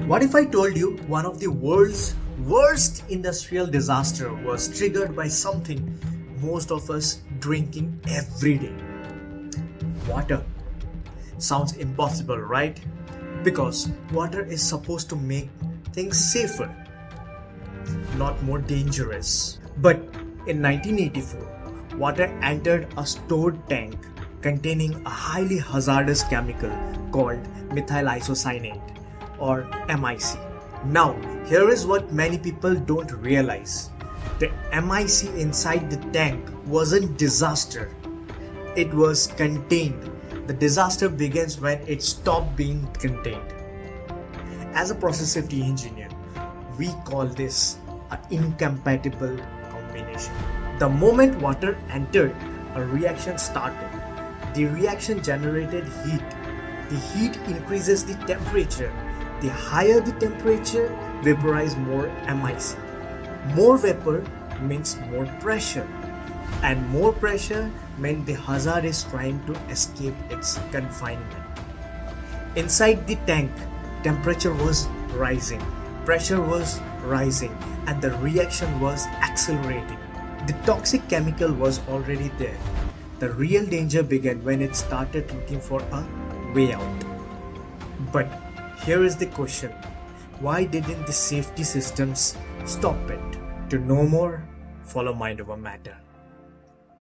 What if I told you one of the world's worst industrial disaster was triggered by something most of us drinking every day? Water. Sounds impossible, right? Because water is supposed to make things safer, not more dangerous. But in 1984, water entered a stored tank containing a highly hazardous chemical called methyl isocyanate, or MIC. Now, here is what many people don't realize. The MIC inside the tank wasn't disaster. It was contained. The disaster begins when it stopped being contained. As a process safety engineer, we call this an incompatible combination. The moment water entered, a reaction started. The reaction generated heat. The heat increases the temperature. The higher the temperature, vaporize more MIC. More vapor means more pressure, and more pressure meant the hazard is trying to escape its confinement. Inside the tank, temperature was rising, pressure was rising, and the reaction was accelerating. The toxic chemical was already there. The real danger began when it started looking for a way out. But here is the question: why didn't the safety systems stop it? To know more, follow Mind Over Matter.